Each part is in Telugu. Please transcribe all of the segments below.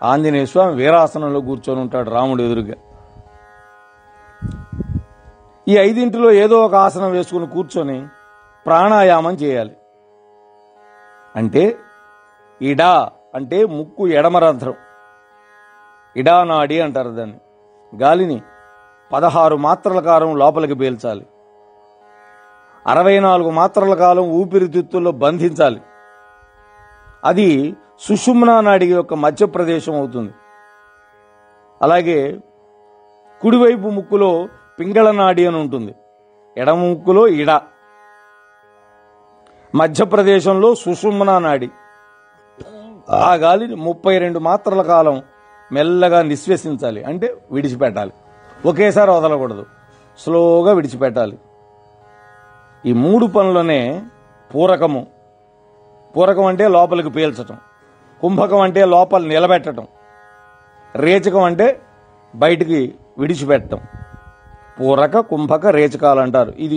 ఆంజనేయ స్వామి వీరాసనంలో కూర్చొని ఉంటాడు రాముడు ఎదురుగా. ఈ 5 ఏదో ఒక ఆసనం వేసుకుని కూర్చొని ప్రాణాయామం చేయాలి. అంటే ఇడా అంటే ముక్కు ఎడమరంధ్రం, ఇడా నాడి అంటారు దాన్ని. గాలిని 16 మాత్రల కాలం లోపలికి పీల్చాలి. 64 మాత్రల కాలం ఊపిరితిత్తుల్లో బంధించాలి. అది సుషుమ్నా నాడి యొక్క మధ్య ప్రదేశం అవుతుంది. అలాగే కుడివైపు ముక్కులో పింగళ నాడి అని ఉంటుంది. ఎడమ ముక్కులో ఇడ, మధ్య ప్రదేశంలో సుషుమ్నా నాడి. ఆ గాలిని 32 మాత్రల కాలం మెల్లగా నిశ్వసించాలి, అంటే విడిచిపెట్టాలి. ఒకేసారి వదలకూడదు, స్లోగా విడిచిపెట్టాలి. ఈ 3 పనులనే పూరకము. పూరకం అంటే లోపలికి పీల్చటం, కుంభకం అంటే లోపల నిలబెట్టడం, రేచకం అంటే బయటికి విడిచిపెట్టడం. పూరక, కుంభక, రేచకాలు అంటారు. ఇది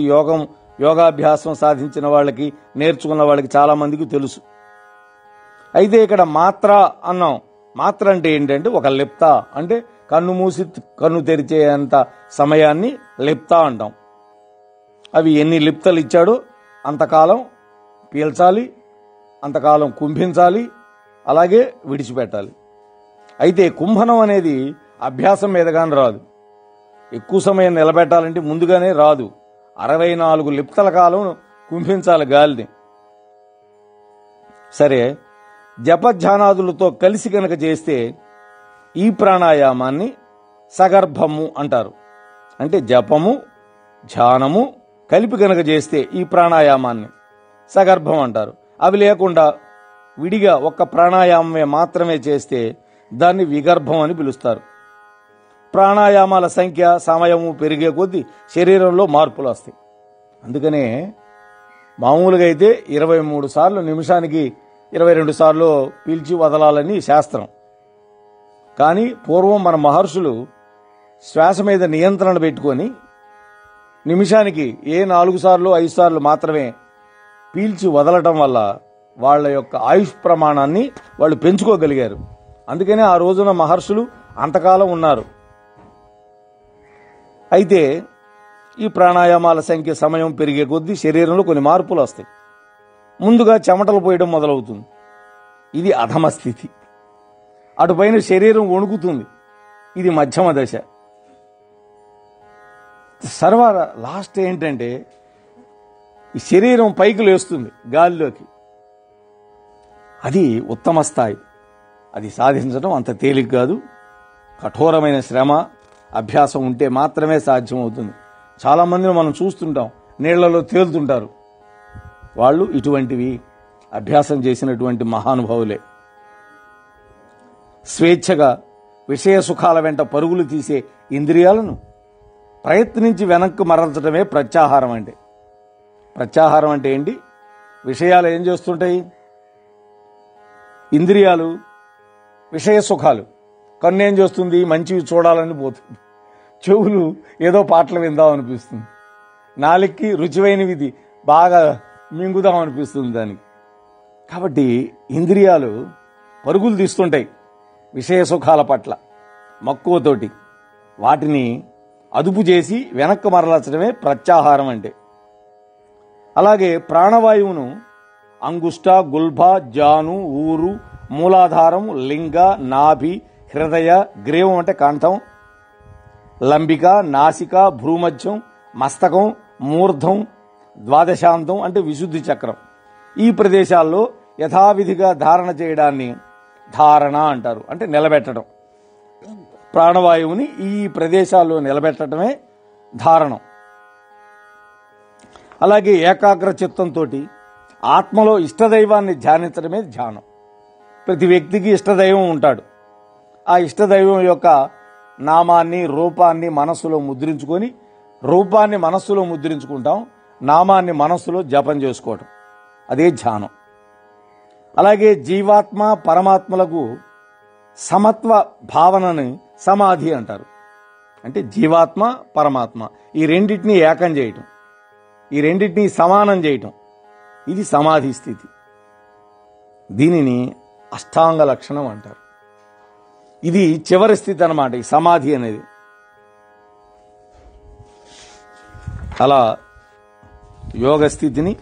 యోగాభ్యాసం సాధించిన వాళ్ళకి, నేర్చుకున్న వాళ్ళకి చాలా మందికి తెలుసు. అయితే ఇక్కడ మాత్ర అన్నాం. మాత్ర అంటే ఏంటంటే ఒక లిప్త, అంటే కన్ను మూసి కన్ను తెరిచేంత సమయాన్ని లిప్త అంటాం. అవి ఎన్ని లిప్తలు ఇచ్చాడో అంతకాలం పీల్చాలి, అంతకాలం కుంభించాలి, అలాగే విడిచిపెట్టాలి. అయితే కుంభనం అనేది అభ్యాసం మీదగానే రాదు. ఎక్కువ సమయం నిలబెట్టాలంటే ముందుగానే రాదు. 64 లిప్తల కాలం కుంభించాలి గాలిని. సరే, జపధ్యానాదులతో కలిసి కనుక చేస్తే ఈ ప్రాణాయామాన్ని సగర్భము అంటారు. అంటే జపము ధ్యానము కలిపి కనుక చేస్తే ఈ ప్రాణాయామాన్ని సగర్భం అంటారు. అవి లేకుండా విడిగా ఒక్క ప్రాణాయామమే మాత్రమే చేస్తే దాన్ని విగర్భం అని పిలుస్తారు. ప్రాణాయామాల సంఖ్య సమయము పెరిగే కొద్దీ శరీరంలో మార్పులు వస్తాయి. అందుకనే మామూలుగా అయితే 23 సార్లు నిమిషానికి 22 సార్లు పీల్చి వదలాలని శాస్త్రం. కానీ పూర్వం మన మహర్షులు శ్వాస మీద నియంత్రణ పెట్టుకొని నిమిషానికి 4 సార్లు 5 సార్లు మాత్రమే పీల్చి వదలటం వల్ల వాళ్ళ యొక్క ఆయుష్ ప్రమాణాన్ని వాళ్ళు పెంచుకోగలిగారు. అందుకనే ఆ రోజున మహర్షులు అంతకాలం ఉన్నారు. అయితే ఈ ప్రాణాయామాల సంఖ్య సమయం పెరిగే కొద్దీ శరీరంలో కొన్ని మార్పులు వస్తాయి. ముందుగా చెమటలు పోయడం మొదలవుతుంది. ఇది అధమ స్థితి. అటుపైన శరీరం వణుకుతుంది. ఇది మధ్యమ దశ. లాస్ట్ ఏంటంటే ఈ శరీరం పైకి లేస్తుంది గాలిలోకి. అది ఉత్తమ స్థాయి. అది సాధించడం అంత తేలిక కాదు. కఠోరమైన శ్రమ, అభ్యాసం ఉంటే మాత్రమే సాధ్యమవుతుంది. చాలా మందిని మనం చూస్తుంటాం, నీళ్లలో తేలుతుంటారు. వాళ్ళు ఇటువంటివి అభ్యాసం చేసినటువంటి మహానుభావులే. స్వేచ్ఛగా విషయ సుఖాల వెంట పరుగులు తీసే ఇంద్రియాలను ప్రయత్నించి వెనక్కి మరల్చడమే ప్రత్యాహారం అంటే. ప్రత్యాహారం అంటే ఏంటి? విషయాలు ఏం చేస్తుంటాయి? ఇంద్రియాలు విషయ సుఖాలు. కన్ను ఏం చేస్తుంది? మంచివి చూడాలని పోతుంది. చెవులు ఏదో పాటలు విందాం అనిపిస్తుంది. నాలుగుకి రుచివైనవి బాగా మింగుదాం అనిపిస్తుంది దానికి. కాబట్టి ఇంద్రియాలు పరుగులు తీస్తుంటాయి విషయ సుఖాల పట్ల మక్కువతోటి. వాటిని అదుపు చేసి వెనక్కి మరల్చడమే ప్రత్యాహారం అంటే. అలాగే ప్రాణవాయువును అంగుష్ట, గుల్భ, జాను, ఊరు, మూలాధారం, లింగ, నాభి, హృదయ, గ్రీవం అంటే కంఠం, లంబిక, నాసిక, భ్రూమధ్యం, మస్తకం, మూర్ధం, ద్వాదశాంతం అంటే విశుద్ధి చక్రం. ఈ ప్రదేశాల్లో యథావిధిగా ధారణ చేయడాన్ని ధారణ అంటారు. అంటే నిలబెట్టడం. ప్రాణవాయువుని ఈ ప్రదేశాల్లో నిలబెట్టడమే ధారణం. అలాగే ఏకాగ్ర చిత్తంతో ఆత్మలో ఇష్టదైవాన్ని ధ్యానించడమే ధ్యానం. ప్రతి వ్యక్తికి ఇష్టదైవం ఉంటాడు. ఆ ఇష్టదైవం యొక్క నామాన్ని, రూపాన్ని మనస్సులో ముద్రించుకొని, రూపాన్ని మనస్సులో ముద్రించుకుంటాం, నామాన్ని మనస్సులో జపం చేసుకోవటం, అదే ధ్యానం. అలాగే జీవాత్మ పరమాత్మలకు సమత్వ భావనని సమాధి అంటారు. అంటే జీవాత్మ పరమాత్మ ఈ రెండింటినీ ఏకం చేయటం, ఈ రెండింటినీ సమానం చేయటం, ఇది సమాధి స్థితి. దీనిని అష్టాంగ లక్షణం అంటారు. ఇది చివరి స్థితి అన్నమాట, ఈ సమాధి అనేది. అలా యోగ స్థితిని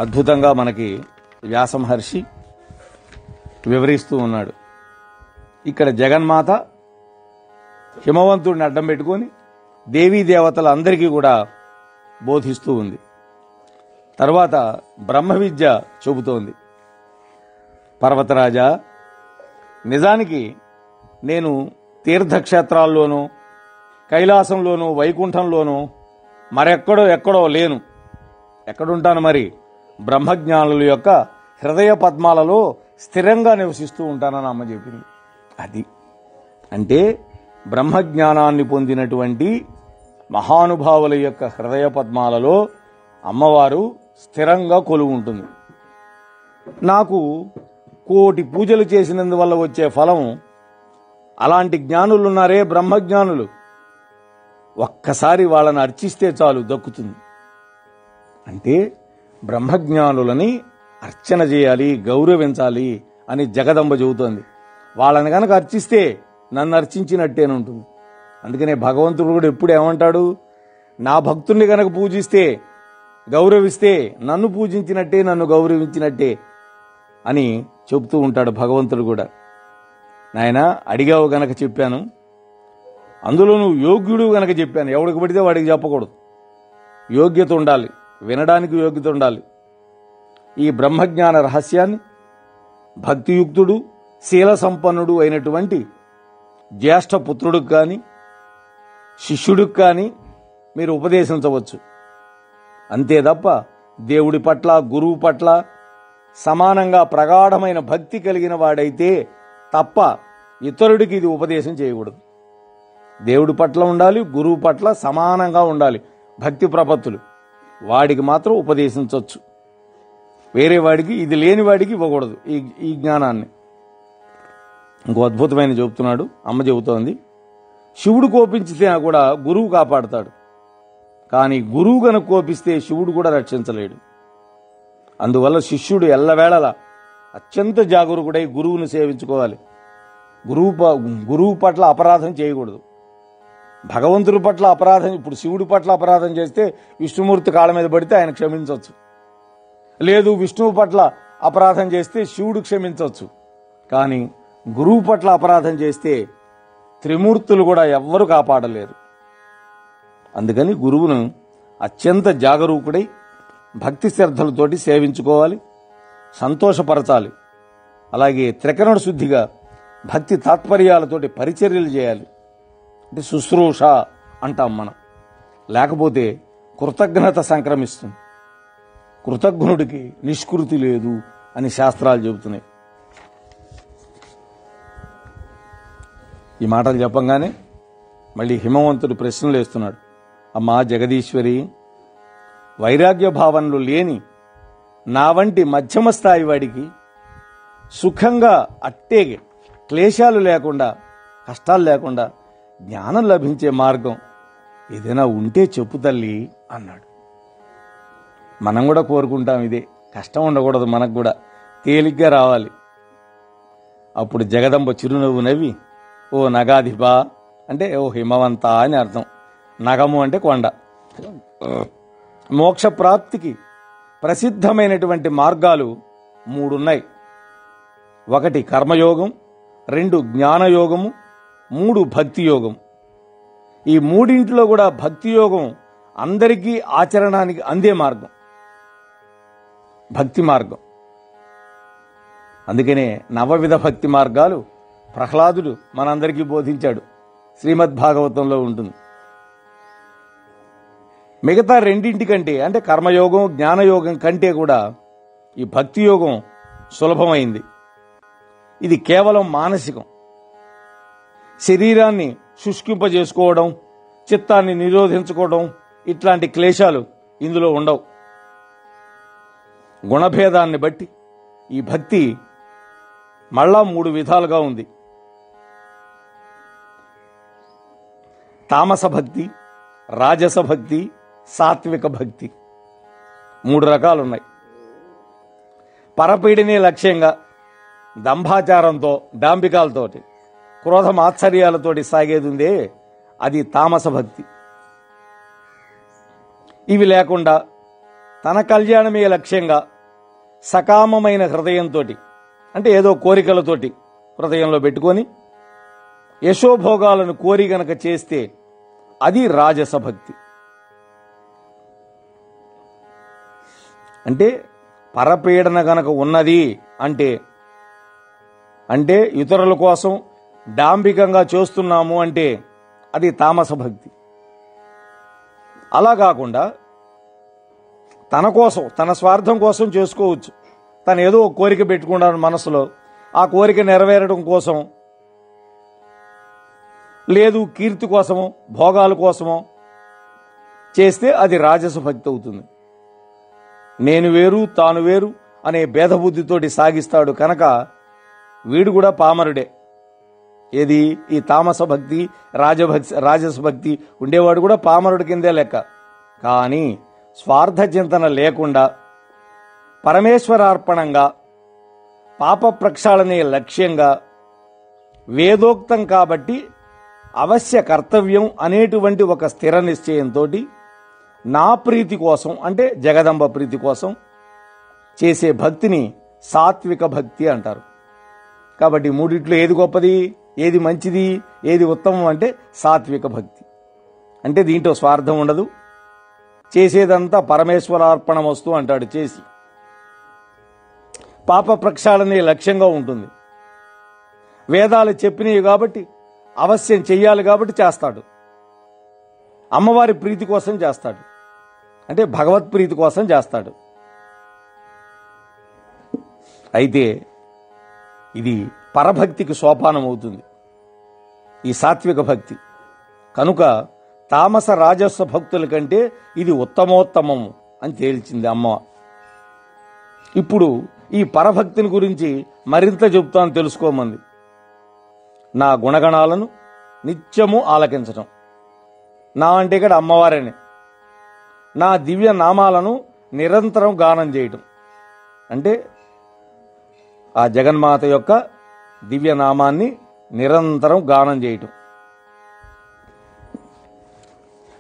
అద్భుతంగా మనకి వ్యాస మహర్షి వివరిస్తూ ఉన్నాడు. ఇక్కడ జగన్మాత హిమవంతుడిని అడ్డం పెట్టుకొని దేవీ దేవతలందరికీ కూడా బోధిస్తూ ఉంది. తర్వాత బ్రహ్మ విద్య చెబుతోంది. పర్వతరాజా, నిజానికి నేను తీర్థక్షేత్రాల్లోనూ కైలాసంలోనూ వైకుంఠంలోనూ ఎక్కడో లేను. ఎక్కడుంటాను మరి? బ్రహ్మజ్ఞానుల యొక్క హృదయ పద్మాలలో స్థిరంగా నివసిస్తూ ఉంటానని అమ్మ చెప్పింది. అది అంటే బ్రహ్మజ్ఞానాన్ని పొందినటువంటి మహానుభావుల యొక్క హృదయ పద్మాలలో అమ్మవారు స్థిరంగా కొలువు ఉంటుంది. నాకు కోటి పూజలు చేసినందువల్ల వచ్చే ఫలం, అలాంటి జ్ఞానులున్నారే బ్రహ్మజ్ఞానులు, ఒక్కసారి వాళ్ళని అర్చిస్తే చాలు దక్కుతుంది. అంటే బ్రహ్మజ్ఞానులని అర్చన చేయాలి, గౌరవించాలి అని జగదంబ చెబుతోంది. వాళ్ళని గనక అర్చిస్తే నన్ను అర్చించినట్టేనుంటుంది. అందుకనే భగవంతుడు కూడా ఎప్పుడు ఏమంటాడు? నా భక్తుణ్ణి గనక పూజిస్తే, గౌరవిస్తే నన్ను పూజించినట్టే, నన్ను గౌరవించినట్టే అని చెబుతూ ఉంటాడు భగవంతుడు కూడా. నాయన, అడిగావు గనక చెప్పాను, అందులో నువ్వు యోగ్యుడు గనక చెప్పాను. ఎవడికి పడితే వాడికి చెప్పకూడదు. యోగ్యత ఉండాలి, వినడానికి యోగ్యత ఉండాలి. ఈ బ్రహ్మజ్ఞాన రహస్యాన్ని భక్తియుక్తుడు శీల సంపన్నుడు అయినటువంటి జ్యేష్ఠ పుత్రుడికి కానీ శిష్యుడికి కానీ మీరు ఉపదేశించవచ్చు. అంతే తప్ప దేవుడి పట్ల, గురువు పట్ల సమానంగా ప్రగాఢమైన భక్తి కలిగిన వాడైతే తప్ప ఇతరుడికి ఇది ఉపదేశం చేయకూడదు. దేవుడి పట్ల ఉండాలి, గురువు పట్ల సమానంగా ఉండాలి భక్తి ప్రపత్తులు. వాడికి మాత్రం ఉపదేశించవచ్చు, వేరే వాడికి, ఇది లేని వాడికి ఇవ్వకూడదు ఈ జ్ఞానాన్ని. ఇంకో అద్భుతమైన చెబుతున్నాడు, అమ్మ చెబుతోంది. శివుడు కోపించితే కూడా గురువు కాపాడుతాడు, కానీ గురువు గనక కోపిస్తే శివుడు కూడా రక్షించలేడు. అందువల్ల శిష్యుడు ఎల్లవేళలా అత్యంత జాగరూకుడై గురువును సేవించుకోవాలి. గురువు పట్ల అపరాధం చేయకూడదు. భగవంతుడి పట్ల అపరాధం, ఇప్పుడు శివుడి పట్ల అపరాధం చేస్తే విష్ణుమూర్తి కాళ్ళ మీద పడితే ఆయన క్షమించవచ్చు. లేదు, విష్ణువు పట్ల అపరాధం చేస్తే శివుడు క్షమించవచ్చు. కానీ గురువు పట్ల అపరాధం చేస్తే త్రిమూర్తులు కూడా ఎవ్వరూ కాపాడలేరు. అందుకని గురువును అత్యంత జాగరూకుడై భక్తి శ్రద్ధలతోటి సేవించుకోవాలి, సంతోషపరచాలి. అలాగే త్రికరణ శుద్ధిగా భక్తి తాత్పర్యాలతోటి పరిచర్యలు చేయాలి. అంటే శుశ్రూష అంటాం మనం. లేకపోతే కృతజ్ఞత సంక్రమిస్తుంది. కృతజ్ఞుడికి నిష్కృతి లేదు అని శాస్త్రాలు చెబుతున్నాయి. ఈ మాటలు చెప్పంగానే మళ్ళీ హిమవంతుడు ప్రశ్నలు వేస్తున్నాడు. అమ్మా జగదీశ్వరి, వైరాగ్య భావనలు లేని నా వంటి మధ్యమ స్థాయి వాడికి సుఖంగా అట్టే క్లేశాలు లేకుండా, కష్టాలు లేకుండా జ్ఞానం లభించే మార్గం ఏదైనా ఉంటే చెప్పు తల్లి అన్నాడు. మనం కూడా కోరుకుంటాం ఇదే. కష్టం ఉండకూడదు, మనకు కూడా తేలిగ్గా రావాలి. అప్పుడు జగదంబ చిరునవ్వు నవ్వి, ఓ నగాధిపా అంటే ఓ హిమవంత అని అర్థం. నగము అంటే కొండ. మోక్ష ప్రాప్తికి ప్రసిద్ధమైనటువంటి మార్గాలు 3 ఉన్నాయి. 1 కర్మయోగం, 2 జ్ఞానయోగము, 3 భక్తి యోగం. ఈ 3 కూడా భక్తి యోగం అందరికీ ఆచరణానికి అందే మార్గం, భక్తి మార్గం. అందుకనే 9 భక్తి మార్గాలు ప్రహ్లాదుడు మనందరికీ బోధించాడు. శ్రీమద్భాగవతంలో ఉంటుంది. మిగతా 2 కంటే, అంటే కర్మయోగం జ్ఞానయోగం కంటే కూడా ఈ భక్తి యోగం సులభమైంది. ఇది కేవలం మానసికం. శరీరాన్ని శుష్కింపజేసుకోవడం, చిత్తాన్ని నిరోధించుకోవడం, ఇట్లాంటి క్లేశాలు ఇందులో ఉండవు. గుణభేదాన్ని బట్టి ఈ భక్తి మళ్ళా 3 విధాలుగా ఉంది. తామస భక్తి, రాజస భక్తి, సాత్విక భక్తి, 3 రకాలున్నాయి. పరపీడనే లక్ష్యంగా దంభాచారంతో, డాంబికాలతోటి క్రోధమాత్సర్యాలతోటి సాగేది ఉందే అది తామస భక్తి. ఇవి లేకుండా తన కళ్యాణమే లక్ష్యంగా సకామమైన హృదయంతో, అంటే ఏదో కోరికలతోటి హృదయంలో పెట్టుకొని యశోభోగాలను కోరి గనక చేస్తే అది రాజస భక్తి. అంటే పరపీడన గనక ఉన్నది అంటే అంటే ఇతరుల కోసం డాంబికంగా చేస్తున్నాము అంటే అది తామస భక్తి. అలా కాకుండా తన కోసం, తన స్వార్థం కోసం చేసుకోవచ్చు. తను ఏదో ఒక కోరిక పెట్టుకున్నాడు మనసులో, ఆ కోరిక నెరవేరడం కోసం, లేదు కీర్తి కోసమో భోగాల కోసమో చేస్తే అది రాజస భక్తి అవుతుంది. నేను వేరు తాను వేరు అనే భేదబుద్ధితోటి సాగిస్తాడు కనుక వీడు కూడా పామరుడే. ఏది ఈ తామస భక్తి రాజస భక్తి ఉండేవాడు కూడా పామరుడి కిందే లెక్క. కానీ స్వార్థ చింతన లేకుండా పరమేశ్వరార్పణంగా పాప ప్రక్షాళనే లక్ష్యంగా వేదోక్తం కాబట్టి అవశ్య కర్తవ్యం అనేటువంటి ఒక స్థిర నిశ్చయంతో నా ప్రీతి కోసం, అంటే జగదంబ ప్రీతి కోసం చేసే భక్తిని సాత్విక భక్తి అంటారు. కాబట్టి మూడిట్లో ఏది గొప్పది, ఏది మంచిది, ఏది ఉత్తమం అంటే సాత్విక భక్తి. అంటే దీంట్లో స్వార్థం ఉండదు, చేసేదంతా పరమేశ్వరార్పణ వస్తు అంటాడు చేసి. పాప ప్రక్షాళనే లక్ష్యంగా ఉంటుంది. వేదాలు చెప్పినవి కాబట్టి అవశ్యం చెయ్యాలి కాబట్టి చేస్తాడు. అమ్మవారి ప్రీతి కోసం చేస్తాడు, అంటే భగవత్ ప్రీతి కోసం చేస్తాడు. అయితే ఇది పరభక్తికి సోపానం అవుతుంది ఈ సాత్విక భక్తి. కనుక తామస రాజస్వ భక్తుల కంటే ఇది ఉత్తమోత్తమము అని తేల్చింది అమ్మ. ఇప్పుడు ఈ పరభక్తిని గురించి మరింత చెబుతాను, తెలుసుకోమంది. నా గుణగణాలను నిత్యము ఆలకించటం, నా అంటే ఇక్కడ అమ్మవారని, నా దివ్య నామాలను నిరంతరం గానం చేయటం, అంటే ఆ జగన్మాత యొక్క దివ్య నామాన్ని నిరంతరం గానం చేయటం.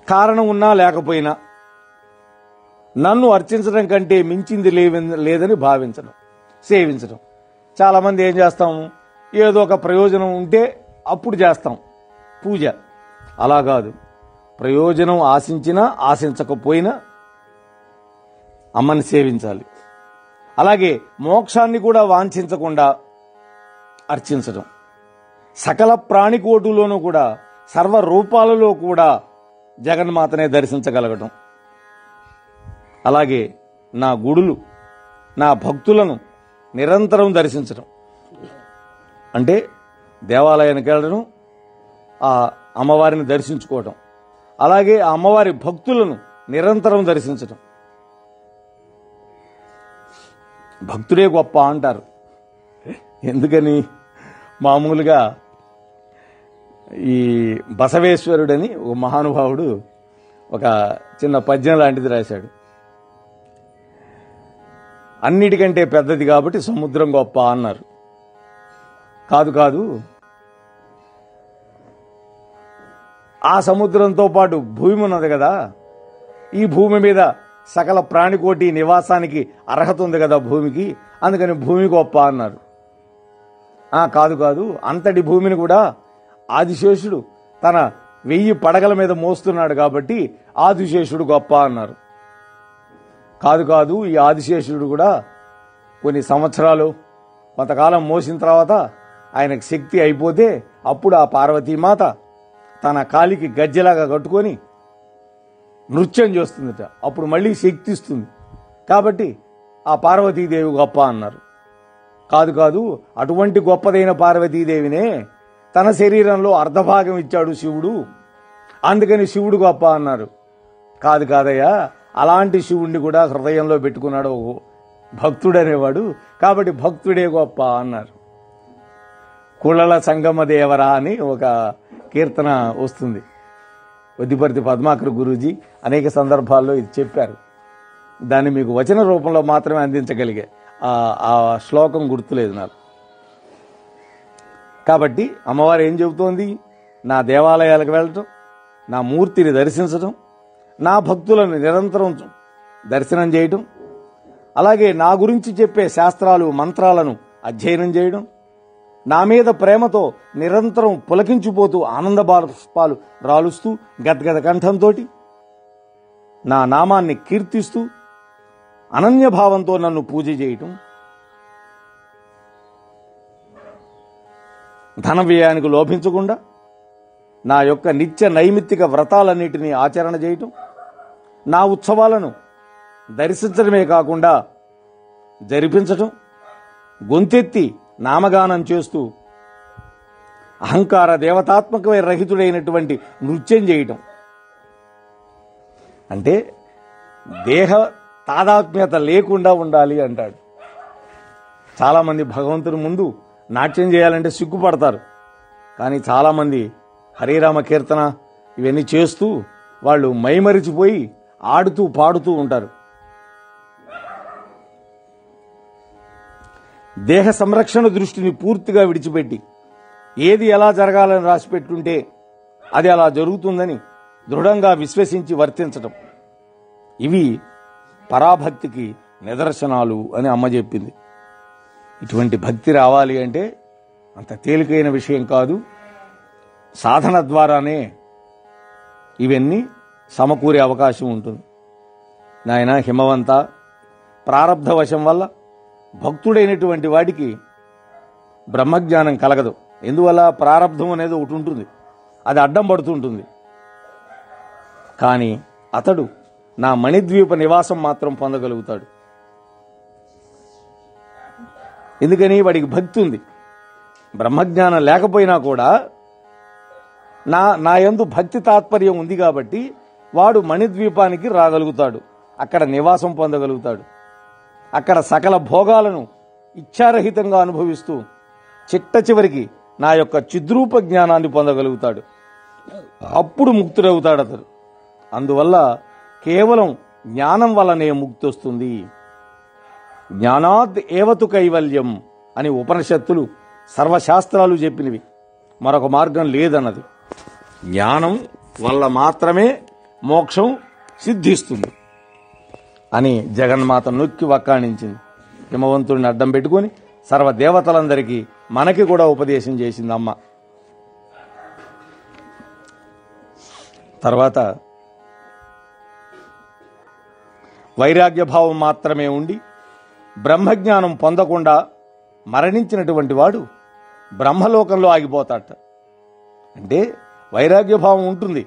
కారణం ఉన్నా లేకపోయినా నన్ను అర్చించడం కంటే మించింది లేదని భావించడం, సేవించడం. చాలామంది ఏం చేస్తాము, ఏదో ఒక ప్రయోజనం ఉంటే అప్పుడు చేస్తాం పూజ. అలా కాదు, ప్రయోజనం ఆశించినా ఆశించకపోయినా అమ్మని సేవించాలి. అలాగే మోక్షాన్ని కూడా వాంఛించకుండా అర్చించడం. సకల ప్రాణికోటులోనూ కూడా సర్వరూపాలలో కూడా జగన్మాతనే దర్శించగలగటం. అలాగే నా గుడులు, నా భక్తులను నిరంతరం దర్శించడం, అంటే దేవాలయానికి వెళ్ళడం, ఆ అమ్మవారిని దర్శించుకోవటం. అలాగే ఆ అమ్మవారి భక్తులను నిరంతరం దర్శించటం. భక్తుడే గొప్ప అంటారు. ఎందుకని? మామూలుగా ఈ బసవేశ్వరుడని ఒక మహానుభావుడు ఒక చిన్న పద్యం లాంటిది రాశాడు. అన్నిటికంటే పెద్దది కాబట్టి సముద్రం గొప్ప అన్నారు. కాదు కాదు, ఆ సముద్రంతో పాటు భూమి ఉన్నది కదా, ఈ భూమి మీద సకల ప్రాణికోటి నివాసానికి అర్హత ఉంది కదా భూమికి, అందుకని భూమి గొప్ప అన్నారు. కాదు కాదు, అంతటి భూమిని కూడా ఆదిశేషుడు తన 1000 పడగల మీద మోస్తున్నాడు కాబట్టి ఆదిశేషుడు గొప్ప అన్నారు. కాదు కాదు, ఈ ఆదిశేషుడు కూడా కొన్ని సంవత్సరాలు కొంతకాలం మోసిన తర్వాత ఆయనకు శక్తి అయిపోతే అప్పుడు ఆ పార్వతీమాత తన కాలికి గజ్జెలాగా కట్టుకొని నృత్యం చేస్తుందట. అప్పుడు మళ్ళీ శక్తి ఇస్తుంది కాబట్టి ఆ పార్వతీదేవి గొప్ప అన్నారు. కాదు కాదు, అటువంటి గొప్పదైన పార్వతీదేవినే తన శరీరంలో అర్ధభాగం ఇచ్చాడు శివుడు, అందుకని శివుడు గొప్ప అన్నారు. కాదు కాదయ్యా, అలాంటి శివుణ్ణి కూడా హృదయంలో పెట్టుకున్నాడు భక్తుడు అనేవాడు, కాబట్టి భక్తుడే గొప్ప అన్నారు. కుళల సంగమ దేవరా అని ఒక కీర్తన వస్తుంది. వద్దిపర్తి పద్మాకర్ గురూజీ అనేక సందర్భాల్లో ఇది చెప్పారు. దాన్ని మీకు వచన రూపంలో మాత్రమే అందించగలిగే ఆ శ్లోకం గుర్తులేదు నాకు. కాబట్టి అమ్మవారు ఏం చెబుతోంది? నా దేవాలయాలకు వెళ్ళటం, నా మూర్తిని దర్శించటం, నా భక్తులను నిరంతరం దర్శనం చేయటం, అలాగే నా గురించి చెప్పే శాస్త్రాలు మంత్రాలను అధ్యయనం చేయడం, నా మీద ప్రేమతో నిరంతరం పులకించిపోతూ ఆనంద బాష్పాలు రాలుస్తూ గద్గద కంఠంతో నా నామాన్ని కీర్తిస్తూ అనన్యభావంతో నన్ను పూజ చేయటం, ధన వ్యయానికి లోభించకుండా నా యొక్క నిత్య నైమిత్తిక వ్రతాలన్నిటినీ ఆచరణ చేయటం, నా ఉత్సవాలను దర్శించడమే కాకుండా జరిపించటం, గొంతెత్తి నామగానం చేస్తూ అహంకార దేవతాత్మకమైన రహితుడైనటువంటి నృత్యం చేయటం. అంటే దేహ తాదాత్మ్యత లేకుండా ఉండాలి అంటాడు. చాలామంది భగవంతుని ముందు నాట్యం చేయాలంటే సిగ్గుపడతారు. కానీ చాలామంది హరిరామ కీర్తన ఇవన్నీ చేస్తూ వాళ్ళు మైమరిచిపోయి ఆడుతూ పాడుతూ ఉంటారు. దేహ సంరక్షణ దృష్టిని పూర్తిగా విడిచిపెట్టి ఏది ఎలా జరగాలని రాసిపెట్టుంటే అది అలా జరుగుతుందని దృఢంగా విశ్వసించి వర్తించటం, ఇవి పరాభక్తికి నిదర్శనాలు అని అమ్మ చెప్పింది. ఇటువంటి భక్తి రావాలి అంటే అంత తేలికైన విషయం కాదు. సాధన ద్వారానే ఇవన్నీ సమకూరే అవకాశం ఉంటుంది. నాయన హిమవంత, ప్రారబ్ధవశం వల్ల భక్తుడైనటువంటి వాడికి బ్రహ్మజ్ఞానం కలగదు. ఎందువల్ల? ప్రారబ్ధం అనేది ఒకటి ఉంటుంది, అది అడ్డం పడుతుంటుంది. కానీ అతడు నా మణిద్వీప నివాసం మాత్రం పొందగలుగుతాడు. ఎందుకని? వాడికి భక్తి ఉంది. బ్రహ్మజ్ఞానం లేకపోయినా కూడా నా యందు భక్తి తాత్పర్యం ఉంది కాబట్టి వాడు మణిద్వీపానికి రాగలుగుతాడు, అక్కడ నివాసం పొందగలుగుతాడు. అక్కడ సకల భోగాలను ఇచ్ఛారహితంగా అనుభవిస్తూ చిట్ట చివరికి నా యొక్క చిద్రూప జ్ఞానాన్ని పొందగలుగుతాడు. అప్పుడు ముక్తుడవుతాడు అతడు. అందువల్ల కేవలం జ్ఞానం వల్లనే ముక్తి వస్తుంది. జ్ఞానాద్ ఏవతు కైవల్యం అని ఉపనిషత్తులు సర్వశాస్త్రాలు చెప్పినవి. మరొక మార్గం లేదన్నది. జ్ఞానం వల్ల మాత్రమే మోక్షం సిద్ధిస్తుంది అని జగన్మాత నొక్కి వక్కాణించింది. హిమవంతుడిని అడ్డం పెట్టుకుని సర్వదేవతలందరికీ మనకి కూడా ఉపదేశం చేసింది అమ్మ. తర్వాత వైరాగ్య భావం మాత్రమే ఉండి బ్రహ్మజ్ఞానం పొందకుండా మరణించినటువంటి వాడు బ్రహ్మలోకంలో ఆగిపోతాడట. అంటే వైరాగ్య భావం ఉంటుంది,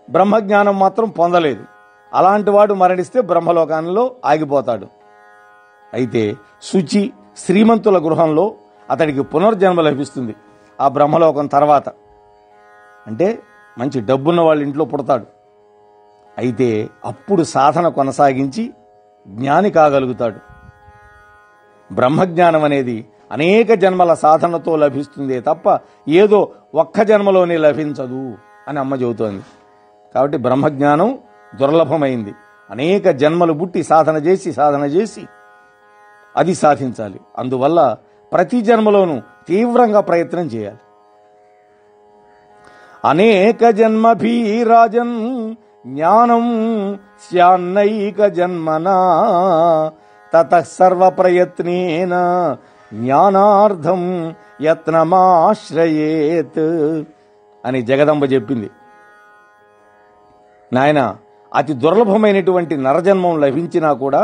బ్రహ్మజ్ఞానం మాత్రం పొందలేదు. అలాంటి వాడు మరణిస్తే బ్రహ్మలోకంలో ఆగిపోతాడు. అయితే శుచి శ్రీమంతుల గృహంలో అతడికి పునర్జన్మ లభిస్తుంది ఆ బ్రహ్మలోకం తర్వాత. అంటే మంచి డబ్బున్న వాళ్ళ ఇంట్లో పుడతాడు. అయితే అప్పుడు సాధన కొనసాగించి జ్ఞాని కాగలుగుతాడు. బ్రహ్మజ్ఞానం అనేది అనేక జన్మల సాధనతో లభిస్తుందే తప్ప ఏదో ఒక్క జన్మలోనే లభించదు అని అమ్మ చెబుతోంది. కాబట్టి బ్రహ్మజ్ఞానం దుర్లభమైంది. అనేక జన్మలు పుట్టి సాధన చేసి అది సాధించాలి. అందువల్ల ప్రతి జన్మలోనూ తీవ్రంగా ప్రయత్నం చేయాలి. అనేక జన్మభీరాజన్ జ్ఞానం స్యాన్నైక జన్మనా తతః సర్వ ప్రయత్నేన జ్ఞానార్థం యత్నమాశ్రయేత్ అని జగదంబ చెప్పింది. నాయన, అతి దుర్లభమైనటువంటి నరజన్మం లభించినా కూడా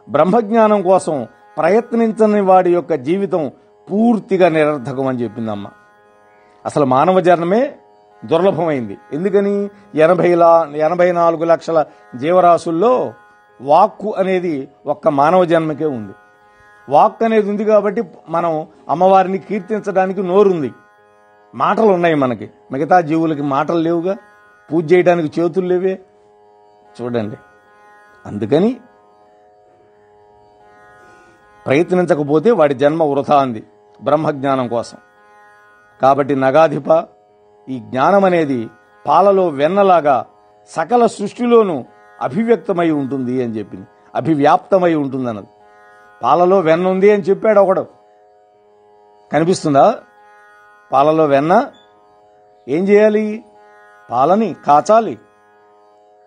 బ్రహ్మజ్ఞానం కోసం ప్రయత్నించని వాడి యొక్క జీవితం పూర్తిగా నిరర్థకం అని చెప్పిందమ్మ. అసలు మానవ జన్మే దుర్లభమైంది. ఎందుకని? 84 లక్షల జీవరాశుల్లో వాక్కు అనేది ఒక్క మానవ జన్మకే ఉంది. వాక్ అనేది ఉంది కాబట్టి మనం అమ్మవారిని కీర్తించడానికి నోరుంది, మాటలు ఉన్నాయి మనకి. మిగతా జీవులకి మాటలు లేవుగా, పూజ చేయడానికి చేతులు లేవే. చూడండి, అందుకని ప్రయత్నించకపోతే వాడి జన్మ వృథా అంది బ్రహ్మజ్ఞానం కోసం. కాబట్టి నగాధిప, ఈ జ్ఞానం అనేది పాలలో వెన్నలాగా సకల సృష్టిలోనూ అభివ్యక్తమై ఉంటుంది అని చెప్పింది. అభివ్యాప్తమై ఉంటుంది అన్నది. పాలలో వెన్న ఉంది అని చెప్పాడు ఒకడు, కనిపిస్తుందా? పాలలో వెన్న ఏం చేయాలి? పాలని కాచాలి,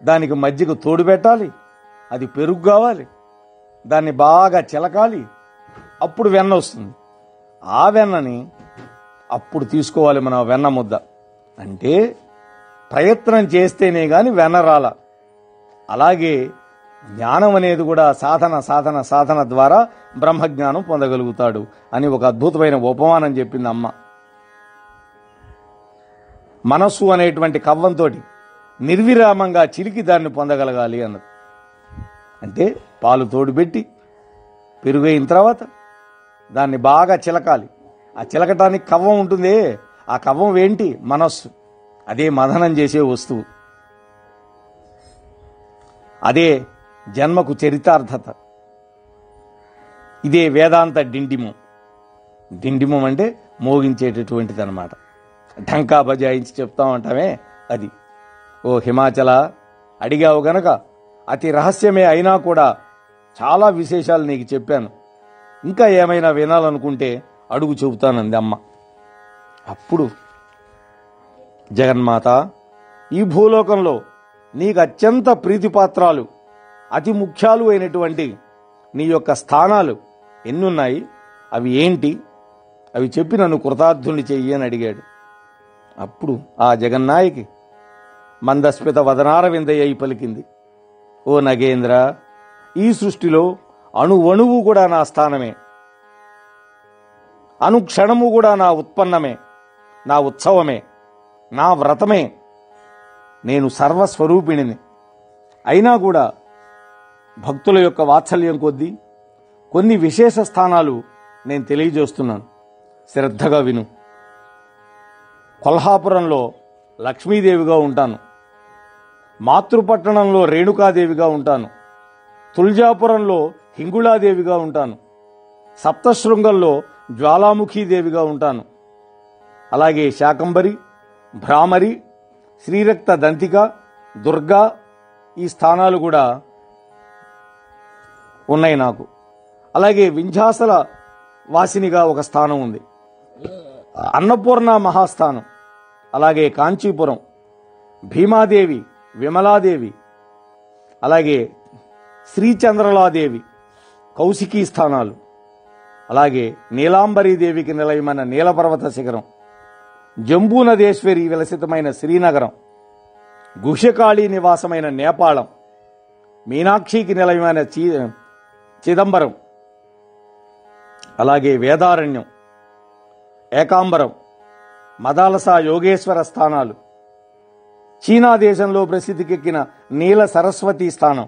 దానికి మజ్జిగ తోడు పెట్టాలి, అది పెరుగు కావాలి, దాన్ని బాగా చిలకాలి, అప్పుడు వెన్న వస్తుంది. ఆ వెన్నని అప్పుడు తీసుకోవాలి మన వెన్న ముద్ద. అంటే ప్రయత్నం చేస్తేనే గాని వెన్న రాల. అలాగే జ్ఞానం అనేది కూడా సాధన సాధన సాధన ద్వారా బ్రహ్మజ్ఞానం పొందగలుగుతాడు అని ఒక అద్భుతమైన ఉపమానం చెప్పింది అమ్మ. మనస్సు అనేటువంటి కవ్వంతో నిర్విరామంగా చిలికి దాన్ని పొందగలగాలి అన్నది. అంటే పాలు తోడుపెట్టి పెరుగైన తర్వాత దాన్ని బాగా చిలకాలి. ఆ చిలకటానికి కవ్వం ఉంటుందే, ఆ కవ్వం ఏంటి? మనస్సు. అదే మదనం చేసే వస్తువు, అదే జన్మకు చరితార్థత. ఇదే వేదాంత డిండిమం. డిండిమం అంటే మోగించేటటువంటిది అనమాట. ఢంకా బజాయించి చెప్తా ఉంటామే అది. ఓ హిమాచల, అడిగావు గనక అతి రహస్యమే అయినా కూడా చాలా విశేషాలు నీకు చెప్పాను. ఇంకా ఏమైనా వినాలనుకుంటే అడుగు చెబుతానంది అమ్మ. అప్పుడు జగన్మాత, ఈ భూలోకంలో నీకు అత్యంత ప్రీతిపాత్రాలు, అతి ముఖ్యాలు అయినటువంటి నీ యొక్క స్థానాలు ఎన్నున్నాయి, అవి ఏంటి? అవి చెప్పి నన్ను కృతార్థుని చెయ్యి అని అడిగాడు. అప్పుడు ఆ జగన్నాయకి మందస్మిత వదనారవిందయ్యి పలికింది, ఓ నగేంద్ర, ఈ సృష్టిలో అణువణువు కూడా నా స్థానమే, అనుక్షణము కూడా నా ఉత్పన్నమే, నా ఉత్సవమే, నా వ్రతమే. నేను సర్వస్వరూపిణిని. అయినా కూడా భక్తుల యొక్క వాత్సల్యం కొద్దీ కొన్ని విశేష స్థానాలు నేను తెలియజేస్తున్నాను, శ్రద్ధగా విను. కొల్హాపురంలో లక్ష్మీదేవిగా ఉంటాను, మాతృపట్టణంలో రేణుకాదేవిగా ఉంటాను, తుల్జాపురంలో హింగుళాదేవిగా ఉంటాను, సప్తశృంగంలో జ్వాలాముఖీదేవిగా ఉంటాను. అలాగే శాకంబరి, భ్రామరి, శ్రీరక్త దంతిక, దుర్గా, ఈ స్థానాలు కూడా ఉన్నాయి నాకు. అలాగే వింధ్యాసల వాసినిగా ఒక స్థానం ఉంది, అన్నపూర్ణ మహాస్థానం. అలాగే కాంచీపురం, భీమాదేవి, విమలాదేవి, అలాగే శ్రీచంద్రలాదేవి, కౌశికీ స్థానాలు. అలాగే నీలాంబరీదేవికి నిలయమైన నీలపర్వత శిఖరం, జంబూనదేశ్వరి విలసితమైన శ్రీనగరం, గుహ్యకాళీ నివాసమైన నేపాళం, మీనాక్షికి నిలయమైన చిదంబరం, అలాగే వేదారణ్యం, ఏకాంబరం, మదాలస యోగేశ్వర స్థానాలు, చీనా దేశంలో ప్రసిద్ధికెక్కిన నీల సరస్వతి స్థానం,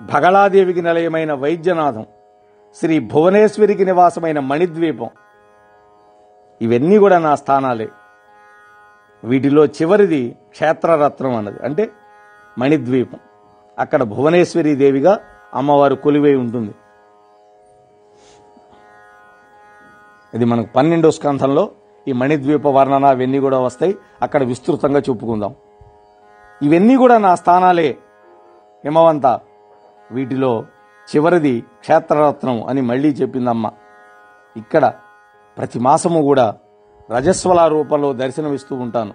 భగళాదేవికి నిలయమైన వైద్యనాథం, శ్రీ భువనేశ్వరికి నివాసమైన మణిద్వీపం. ఇవన్నీ కూడా నా స్థానాలే. వీటిలో చివరిది క్షేత్రరత్నం అన్నది, అంటే మణిద్వీపం. అక్కడ భువనేశ్వరి దేవిగా అమ్మవారు కొలువై ఉంటుంది. ఇది మనకు 12వ స్కంధంలో ఈ మణిద్వీప వర్ణన ఇవన్నీ కూడా వస్తాయి, అక్కడ విస్తృతంగా చెప్పుకుందాం. ఇవన్నీ కూడా నా స్థానాలే హిమవంత. వీటిలో చివరిది క్షేత్రరత్నం అని మళ్ళీ చెప్పిందమ్మ. ఇక్కడ ప్రతి మాసము కూడా రజస్వల రూపంలో దర్శనమిస్తూ ఉంటాను.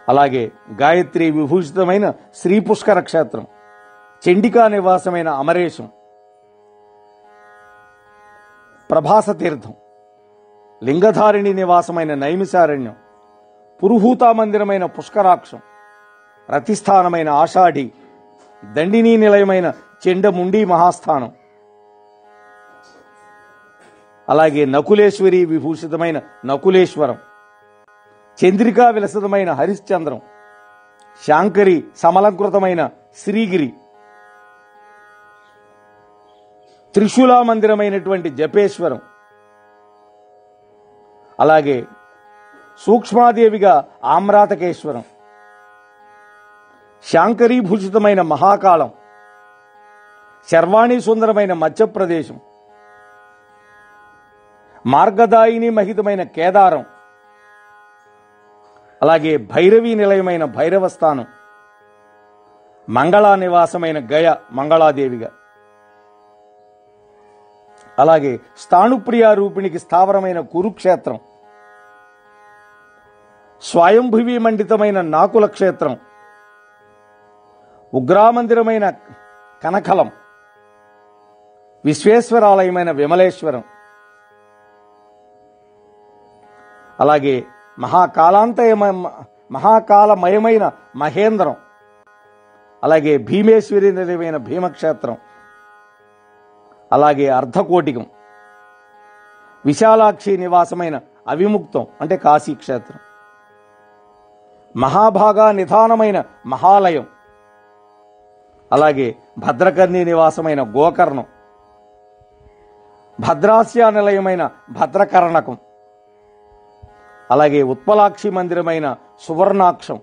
అలాగే గాయత్రి విభూషితమైన శ్రీ పుష్కర క్షేత్రం, చండికా నివాసమైన అమరేశం, ప్రభాస తీర్థం, లింగధారిణి నివాసమైన నైమిసారణ్యం, పురుహూతా మందిరమైన పుష్కరాక్షం, రతిస్థానమైన ఆషాఢి, దండినీ నిలయమైన చెండముండి మహాస్థానం, అలాగే నకులేశ్వరి విభూషితమైన నకులేశ్వరం, చంద్రికా విలసితమైన హరిశ్చంద్రం, శాంకరి సమలంకృతమైన శ్రీగిరి, త్రిశూలా మందిరమైనటువంటి జపేశ్వరం, అలాగే సూక్ష్మాదేవిగా ఆమ్రాతకేశ్వరం, శాంకరీభూషితమైన మహాకాళం, శర్వాణి సుందరమైన మధ్యప్రదేశం, మార్గదాయిని మహితమైన కేదారం, అలాగే భైరవీ నిలయమైన భైరవస్థానం, మంగళా నివాసమైన గయ మంగళాదేవిగా, అలాగే స్థాణుప్రియా రూపిణికి స్థావరమైన కురుక్షేత్రం, స్వయంభువి మండితమైన నాకుల క్షేత్రం, ఉగ్రామందిరమైన కనకలం, విశ్వేశ్వరాలయమైన విమలేశ్వరం, అలాగే మహాకాలమయమైన మహేంద్రం, అలాగే భీమేశ్వరి నిలయమైన భీమక్షేత్రం, అలాగే అర్ధకోటికం, విశాలాక్షి నివాసమైన అవిముక్తం అంటే కాశీక్షేత్రం, మహాభాగా నిధానమైన మహాలయం, అలాగే భద్రకర్ణి నివాసమైన గోకర్ణం, భద్రాస్య నిలయమైన భద్రకర్ణకం, అలాగే ఉత్పలాక్షి మందిరమైన సువర్ణాక్షం,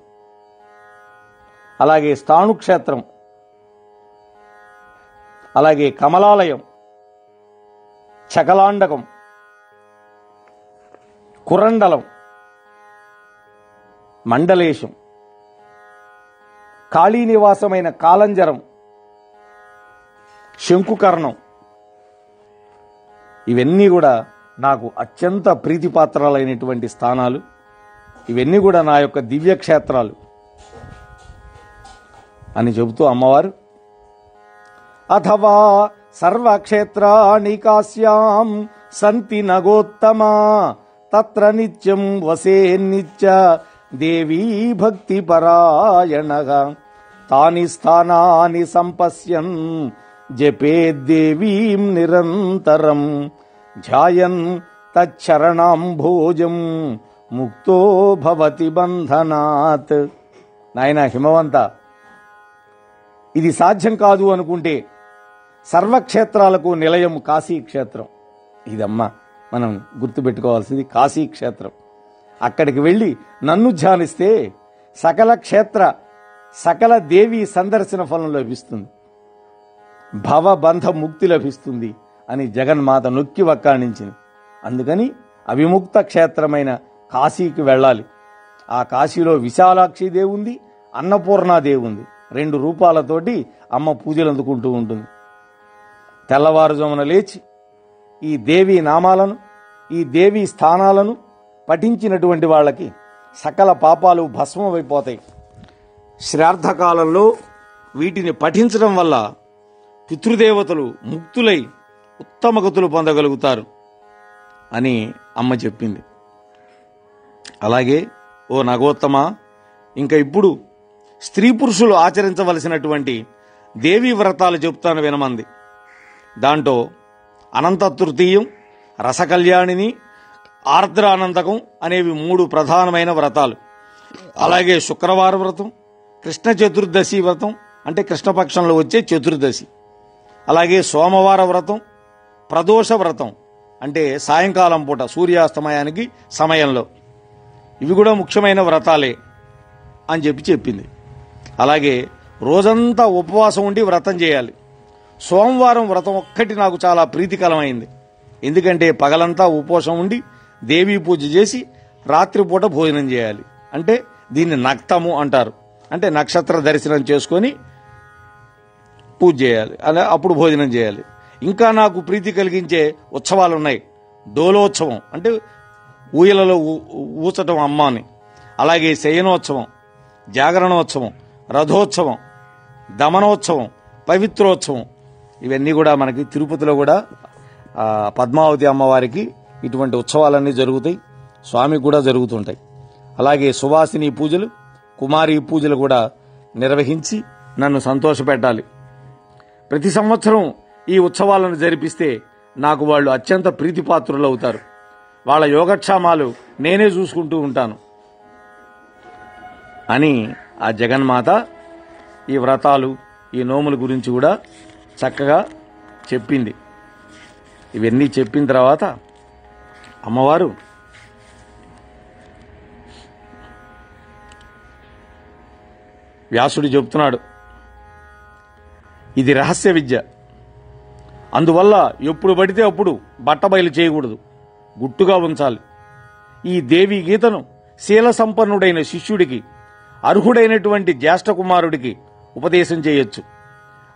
అలాగే స్థాణుక్షేత్రం, అలాగే కమలాలయం, చకలాండకం, కురండలం, మండలేశం, కాళీనివాసమైన కాలంజరం, శంకుకర్ణం, ఇవన్నీ కూడా నాకు అత్యంత ప్రీతిపాత్రాలైనటువంటి స్థానాలు. ఇవన్నీ కూడా నా యొక్క దివ్యక్షేత్రాలు అని చెబుతూ అమ్మవారు అథవా సర్వక్షేత్రాణి కాశ్యాం సంతి నగోత్తమా తత్ర నిత్యం వసేన్నిత్య దేవీ భక్తి పరాయణగా తాని స్థానాని సంపశ్యన్ జపేద్దేవీం నిరంతరం ధ్యాయన్ తచ్చరణాంభోజం ముక్తో భవతి బంధనాత్. నాయన హిమవంత, ఇది సాధ్యం కాదు అనుకుంటే సర్వక్షేత్రాలకు నిలయం కాశీక్షేత్రం. ఇదమ్మా మనం గుర్తుపెట్టుకోవాల్సింది, కాశీక్షేత్రం. అక్కడికి వెళ్ళి నన్ను ధ్యానిస్తే సకల దేవి సందర్శన ఫలం లభిస్తుంది, భవబంధ ముక్తి లభిస్తుంది అని జగన్మాత నొక్కి వక్కాణించింది. అందుకని అవిముక్త క్షేత్రమైన కాశీకి వెళ్ళాలి. ఆ కాశీలో విశాలాక్షి దేవుంది, అన్నపూర్ణాదేవి ఉంది. 2 రూపాలతోటి అమ్మ పూజలు అందుకుంటూ ఉంటుంది. తెల్లవారుజామున లేచి ఈ దేవి నామాలను, ఈ దేవి స్థానాలను పఠించినటువంటి వాళ్ళకి సకల పాపాలు భస్మమైపోతాయి. శ్రాద్ధకాలంలో వీటిని పఠించడం వల్ల పితృదేవతలు ముక్తులై ఉత్తమ గతులు పొందగలుగుతారు అని అమ్మ చెప్పింది. అలాగే ఓ నగోత్తమ, ఇంకా ఇప్పుడు స్త్రీ పురుషులు ఆచరించవలసినటువంటి దేవీ వ్రతాలు చెప్తాను వినమంది. దాంట్లో అనంత తృతీయం, రసకళ్యాణిని, ఆర్ద్రానందకం అనేవి 3 ప్రధానమైన వ్రతాలు. అలాగే శుక్రవార వ్రతం, కృష్ణ చతుర్దశి వ్రతం అంటే కృష్ణపక్షంలో వచ్చే చతుర్దశి, అలాగే సోమవార వ్రతం, ప్రదోష వ్రతం అంటే సాయంకాలం పూట సూర్యాస్తమయానికి సమయంలో. ఇవి కూడా ముఖ్యమైన వ్రతాలే అని చెప్పింది. అలాగే రోజంతా ఉపవాసం ఉండి వ్రతం చేయాలి. సోమవారం వ్రతం ఒక్కటి నాకు చాలా ప్రీతికరమైంది. ఎందుకంటే పగలంతా ఉపవాసం ఉండి దేవీ పూజ చేసి రాత్రిపూట భోజనం చేయాలి. అంటే దీన్ని నక్తము అంటారు. అంటే నక్షత్ర దర్శనం చేసుకొని పూజ చేయాలి, అలా అప్పుడు భోజనం చేయాలి. ఇంకా నాకు ప్రీతి కలిగించే ఉత్సవాలు ఉన్నాయి. డోలోత్సవం అంటే ఊయలలో ఊచటం అమ్మాని, అలాగే శయనోత్సవం, జాగరణోత్సవం, రథోత్సవం, దమనోత్సవం, పవిత్రోత్సవం, ఇవన్నీ కూడా మనకి తిరుపతిలో కూడా పద్మావతి అమ్మవారికి ఇటువంటి ఉత్సవాలన్నీ జరుగుతాయి. స్వామికి కూడా జరుగుతుంటాయి. అలాగే సువాసిని పూజలు, కుమారి పూజలు కూడా నిర్వహించి నన్ను సంతోషపెట్టాలి. ప్రతి సంవత్సరం ఈ ఉత్సవాలను జరిపిస్తే నాకు వాళ్ళు అత్యంత ప్రీతిపాత్రులు అవుతారు. వాళ్ళ యోగక్షేమాలు నేనే చూసుకుంటూ ఉంటాను అని ఆ జగన్మాత ఈ వ్రతాలు, ఈ నోముల గురించి కూడా చక్కగా చెప్పింది. ఇవన్నీ చెప్పిన తర్వాత అమ్మవారు వ్యాసుడు చెప్తున్నాడు, ఇది రహస్య విద్య. అందువల్ల ఎప్పుడు పడితే అప్పుడు బట్టబయలు చేయకూడదు, గుట్టుగా ఉంచాలి. ఈ దేవి గీతను శీల సంపన్నుడైన శిష్యుడికి, అర్హుడైనటువంటి జ్యేష్ఠ కుమారుడికి ఉపదేశం చేయొచ్చు.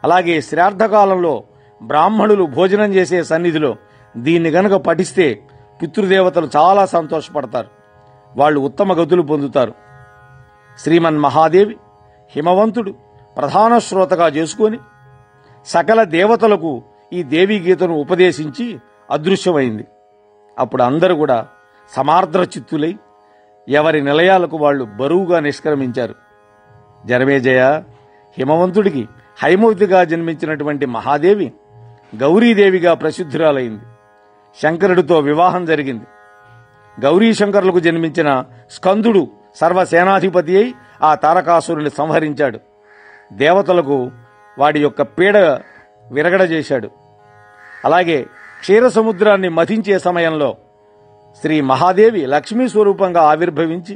అలాగే శ్రాద్ధకాలంలో బ్రాహ్మణులు భోజనం చేసే సన్నిధిలో దీన్ని గనక పఠిస్తే పితృదేవతలు చాలా సంతోషపడతారు, వాళ్ళు ఉత్తమ గతులు పొందుతారు. శ్రీమన్ మహాదేవి హిమవంతుడు ప్రధాన శ్రోతగా చేసుకొని సకల దేవతలకు ఈ దేవీ గీతను ఉపదేశించి అదృశ్యమైంది. అప్పుడు అందరూ కూడా సమార్ద్ర చిత్తులై ఎవరి నిలయాలకు వాళ్ళు బరువుగా నిష్క్రమించారు. జనమేజయ, హిమవంతుడికి హైమవతిగా జన్మించినటువంటి మహాదేవి గౌరీదేవిగా ప్రసిద్ధురాలైంది. శంకరుడితో వివాహం జరిగింది. గౌరీ శంకరులకు జన్మించిన స్కందుడు సర్వసేనాధిపతి అయి ఆ తారకాసురుని సంహరించాడు. దేవతలకు వాడి యొక్క పీడ విరగడజేశాడు. అలాగే క్షీరసముద్రాన్ని మథించే సమయంలో శ్రీ మహాదేవి లక్ష్మీ స్వరూపంగా ఆవిర్భవించి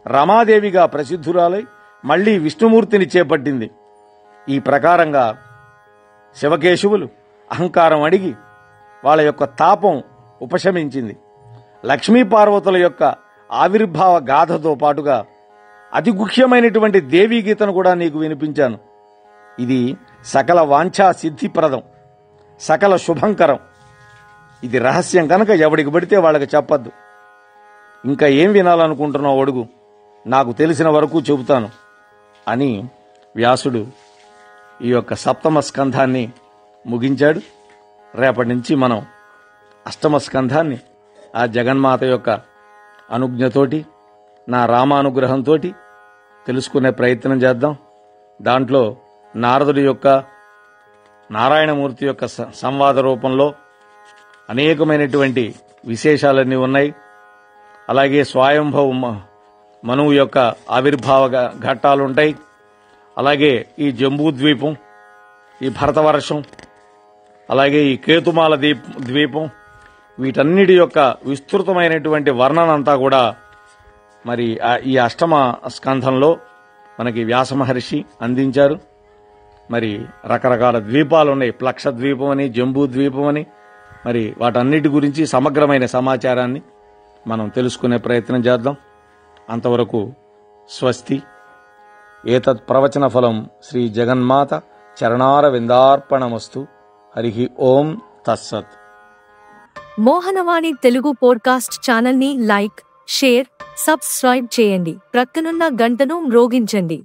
రమాదేవిగా ప్రసిద్ధురాలై మళ్లీ విష్ణుమూర్తిని చేపట్టింది. ఈ ప్రకారంగా శివకేశవులు అహంకారం అడిగి వాళ్ళ యొక్క తాపం ఉపశమించింది. లక్ష్మీ పార్వతుల యొక్క ఆవిర్భావ గాథతో పాటుగా అతి గుఖ్యమైనటువంటి దేవీ గీతను కూడా నీకు వినిపించాను. ఇది సకల వాంఛా సిద్ధిప్రదం, సకల శుభంకరం. ఇది రహస్యం కనుక ఎవడికి పడితే వాళ్ళకి చెప్పద్దు. ఇంకా ఏం వినాలనుకుంటున్నావు అడుగు, నాకు తెలిసిన వరకు చెబుతాను అని వ్యాసుడు ఈ యొక్క సప్తమ స్కంధాన్ని ముగించాడు. రేపటి నుంచి మనం అష్టమ స్కంధాన్ని ఆ జగన్మాత యొక్క అనుజ్ఞతోటి, నా రామానుగ్రహంతో తెలుసుకునే ప్రయత్నం చేద్దాం. దాంట్లో నారదుడి యొక్క నారాయణమూర్తి యొక్క సంవాద రూపంలో అనేకమైనటువంటి విశేషాలన్నీ ఉన్నాయి. అలాగే స్వయంభవ మనువు యొక్క ఆవిర్భావ ఘట్టాలుంటాయి. అలాగే ఈ జంబూద్వీపం, ఈ భరతవర్షం, అలాగే ఈ కేతుమాల ద్వీపం, వీటన్నిటి యొక్క విస్తృతమైనటువంటి వర్ణనంతా కూడా మరి ఈ అష్టమ స్కంధంలో మనకి వ్యాస మహర్షి అందించారు. మరి రకరకాల ద్వీపాలు ఉన్నాయి, ప్లక్ష ద్వీపం అని, జంబూ ద్వీపం అని. మరి వాటన్నిటి గురించి సమగ్రమైన సమాచారాన్ని మనం తెలుసుకునే ప్రయత్నం చేద్దాం. అంతవరకు స్వస్తి. ఏతత్ ప్రవచన ఫలం శ్రీ జగన్మాత చరణార విందార్పణమస్తు. హరి ఓం తత్సత్. మోహనవాణి తెలుగు పోడ్కాస్ట్ ఛానల్ ని లైక్, షేర్, సబ్స్క్రైబ్ చేయండి. ప్రక్కనున్న గంటను మ్రోగించండి.